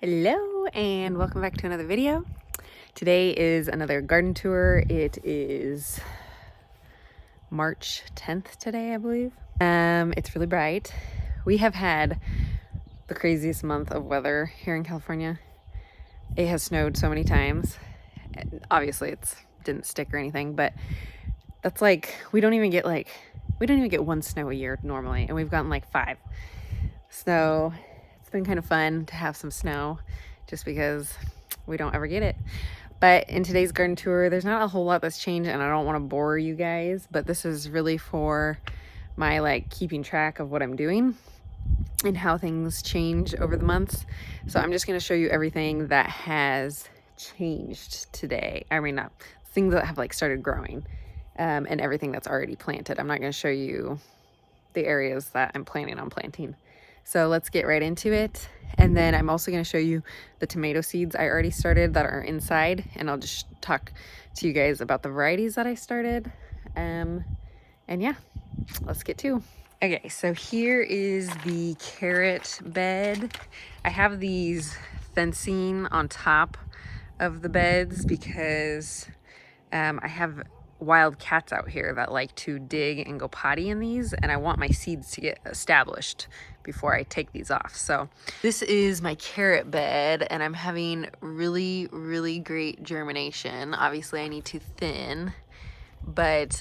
Hello and welcome back to another video. Today is another garden tour. It is March 10th today, I believe. It's really bright. We have had the craziest month of weather here in California. It has snowed so many times. Obviously it didn't stick or anything, but that's like, we don't even get one snow a year normally, and we've gotten like 5. So it's been kind of fun to have some snow just because we don't ever get it. But in today's garden tour, there's not a whole lot that's changed, and I don't want to bore you guys, but this is really for my keeping track of what I'm doing and how things change over the months. So I'm just going to show you everything that has changed today. I mean, not things that have started growing, and everything that's already planted. I'm not going to show you the areas that I'm planning on planting. So let's get right into it. And then I'm also going to show you the tomato seeds I already started that are inside, and I'll just talk to you guys about the varieties that I started. And yeah, let's get to. Okay, so here is the carrot bed. I have these fencing on top of the beds because I have wild cats out here that like to dig and go potty in these, and I want my seeds to get established before I take these off. So this is my carrot bed, and I'm having really great germination. Obviously I need to thin, but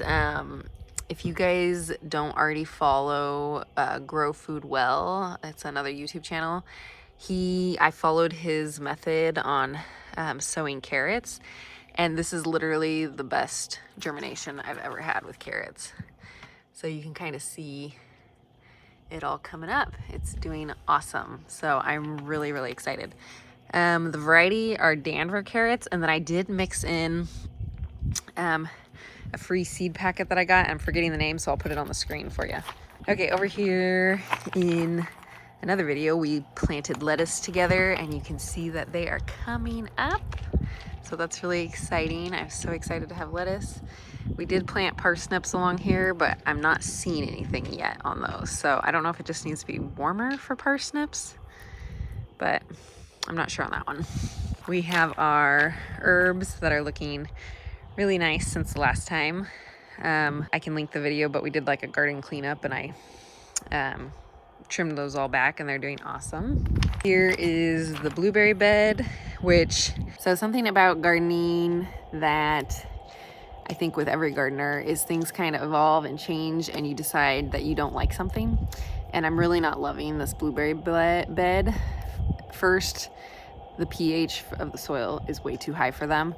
if you guys don't already follow Grow Food Well, it's another YouTube channel. I followed his method on sowing carrots, and this is literally the best germination I've ever had with carrots. So you can kind of see it all coming up. It's doing awesome. So I'm really excited. The variety are Denver carrots, and then I did mix in a free seed packet that I got. I'm forgetting the name, so I'll put it on the screen for you. Okay, over here in another video, we planted lettuce together, and you can see that they are coming up. So that's really exciting. I'm so excited to have lettuce. We did plant parsnips along here, but I'm not seeing anything yet on those. So I don't know if it just needs to be warmer for parsnips, but I'm not sure on that one. We have our herbs that are looking really nice since the last time. I can link the video, but we did like a garden cleanup, and I trimmed those all back, and they're doing awesome. Here is the blueberry bed, so something about gardening that I think with every gardener is things kind of evolve and change, and you decide that you don't like something. And I'm really not loving this blueberry bed. First, the pH of the soil is way too high for them.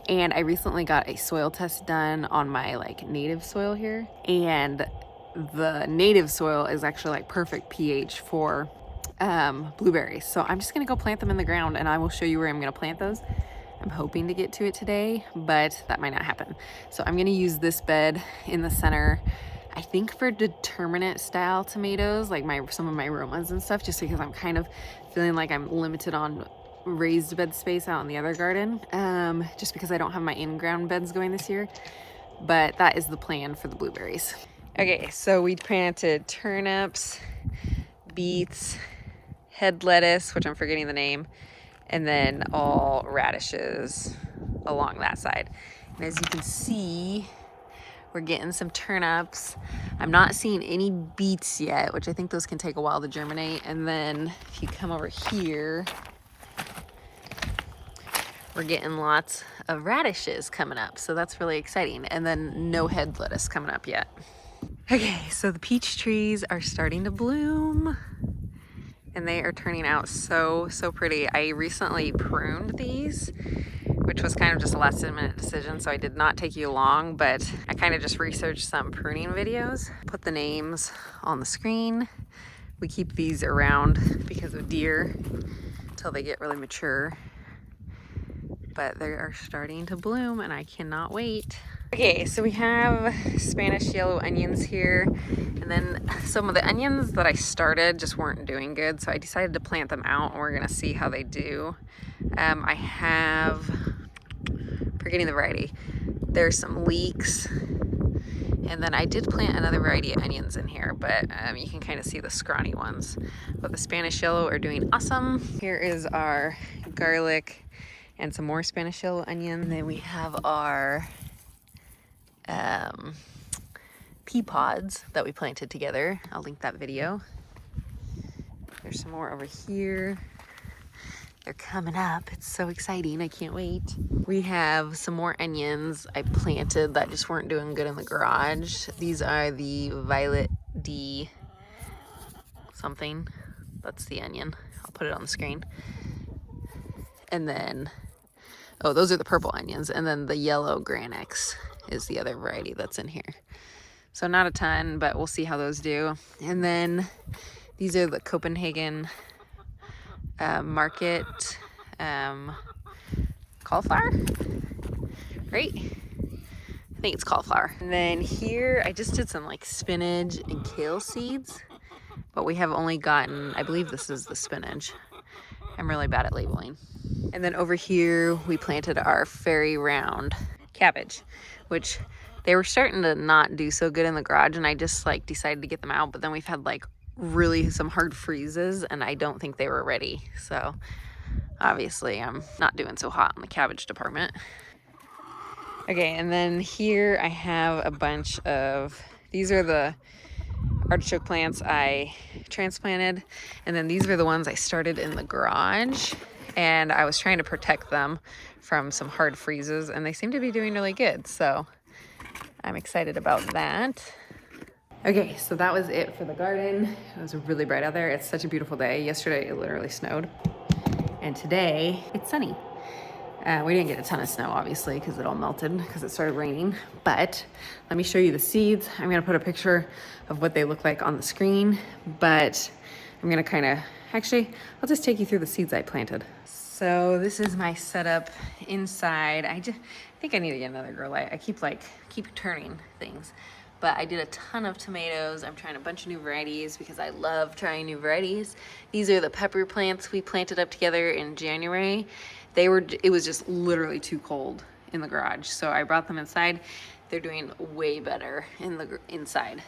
And I recently got a soil test done on my native soil here, and the native soil is actually perfect pH for blueberries. So I'm just gonna go plant them in the ground, and I will show you where I'm gonna plant those. I'm hoping to get to it today, but that might not happen. So I'm gonna use this bed in the center, I think for determinate style tomatoes, like some of my Romas and stuff, just because I'm kind of feeling like I'm limited on raised bed space out in the other garden, just because I don't have my in-ground beds going this year. But that is the plan for the blueberries. Okay, so we planted turnips, beets, head lettuce, which I'm forgetting the name, and then all radishes along that side. And as you can see, we're getting some turnips. I'm not seeing any beets yet, which I think those can take a while to germinate. And then if you come over here, we're getting lots of radishes coming up. So that's really exciting. And then no head lettuce coming up yet. Okay, so the peach trees are starting to bloom, and they are turning out so pretty. I recently pruned these, which was kind of just a last minute decision, so I did not take you along, but I kind of just researched some pruning videos, put the names on the screen. We keep these around because of deer until they get really mature, but they are starting to bloom, and I cannot wait. Okay, so we have Spanish yellow onions here, and then some of the onions that I started just weren't doing good, so I decided to plant them out, and we're gonna see how they do. I have, forgetting the variety, there's some leeks And then I did plant another variety of onions in here, but you can kind of see the scrawny ones. But the Spanish yellow are doing awesome. Here is our garlic and some more Spanish yellow onion. And then we have our pea pods that we planted together. I'll link that video. There's some more over here. They're coming up. It's so exciting. I can't wait. We have some more onions I planted that just weren't doing good in the garage. These are the Violet D something. That's the onion. I'll put it on the screen. And then, oh, those are the purple onions. And then the yellow Granix is the other variety that's in here. So not a ton, but we'll see how those do. And then these are the Copenhagen Market cauliflower, right? I think it's cauliflower. And then here I just did some like spinach and kale seeds, but we have only gotten, I believe this is the spinach. I'm really bad at labeling. And then over here we planted our fairy round cabbage, which they were starting to not do so good in the garage, and I just like decided to get them out, but then we've had like really some hard freezes and I don't think they were ready. So obviously I'm not doing so hot in the cabbage department. Okay, and then here I have a bunch of, these are the artichoke plants I transplanted, and then these are the ones I started in the garage, and I was trying to protect them from some hard freezes, and they seem to be doing really good, so I'm excited about that. Okay, so that was it for the garden. It was really bright out there. It's such a beautiful day. Yesterday it literally snowed, and today it's sunny. We didn't get a ton of snow, obviously, because it all melted because it started raining. But let me show you the seeds. I'm gonna put a picture of what they look like on the screen, but I'm gonna kind of, actually, I'll just take you through the seeds I planted. So this is my setup inside. I think I need to get another grow light. I keep turning things. But I did a ton of tomatoes. I'm trying a bunch of new varieties because I love trying new varieties. These are the pepper plants we planted up together in January. It was just literally too cold in the garage, so I brought them inside. They're doing way better in the inside.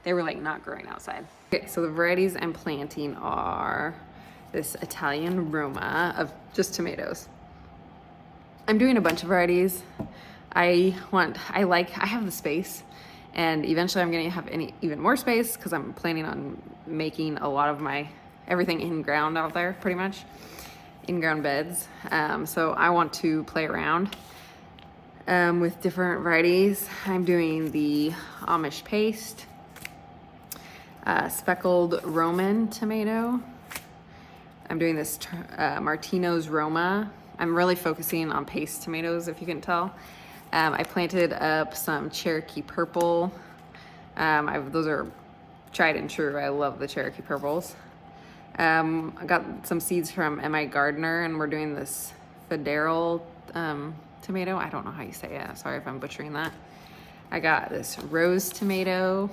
They were like not growing outside. Okay, so the varieties I'm planting are this Italian Roma of just tomatoes. I'm doing a bunch of varieties. I have the space, and eventually I'm gonna have even more space because I'm planning on making a lot of my everything in ground out there, pretty much in ground beds. So I want to play around with different varieties. I'm doing the Amish paste, speckled Roman tomato. I'm doing this Martino's Roma. I'm really focusing on paste tomatoes, if you can tell. I planted up some Cherokee purple. Those are tried and true. I love the Cherokee purples. I got some seeds from M.I. Gardner, and we're doing this Federal tomato. I don't know how you say it. Sorry if I'm butchering that. I got this rose tomato.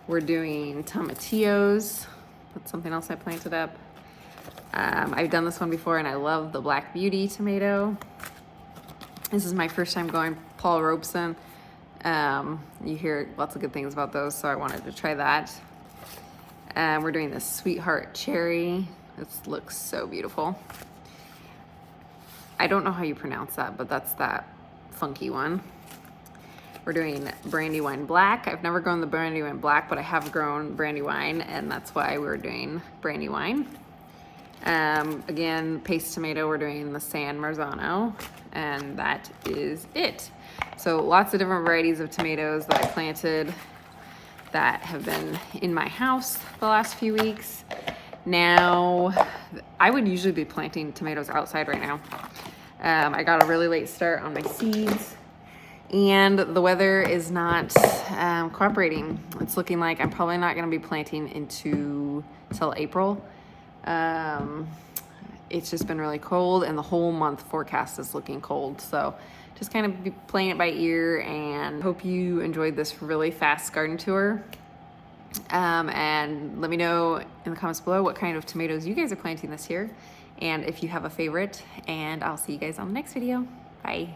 We're doing tomatillos. That's something else I planted up. I've done this one before, and I love the Black Beauty tomato. This is my first time going Paul Robeson. You hear lots of good things about those, so I wanted to try that. We're doing this Sweetheart Cherry. This looks so beautiful. I don't know how you pronounce that, but that's that funky one. We're doing Brandywine Black. I've never grown the Brandywine Black, but I have grown Brandywine, and that's why we're doing Brandywine. Again, paste tomato, we're doing the San Marzano, and that is it. So lots of different varieties of tomatoes that I planted that have been in my house the last few weeks. Now, I would usually be planting tomatoes outside right now. I got a really late start on my seeds, and the weather is not cooperating. It's looking like I'm probably not gonna be planting till April. It's just been really cold, and the whole month forecast is looking cold. So just kind of be playing it by ear, and hope you enjoyed this really fast garden tour. And let me know in the comments below what kind of tomatoes you guys are planting this year, and if you have a favorite, and I'll see you guys on the next video. Bye.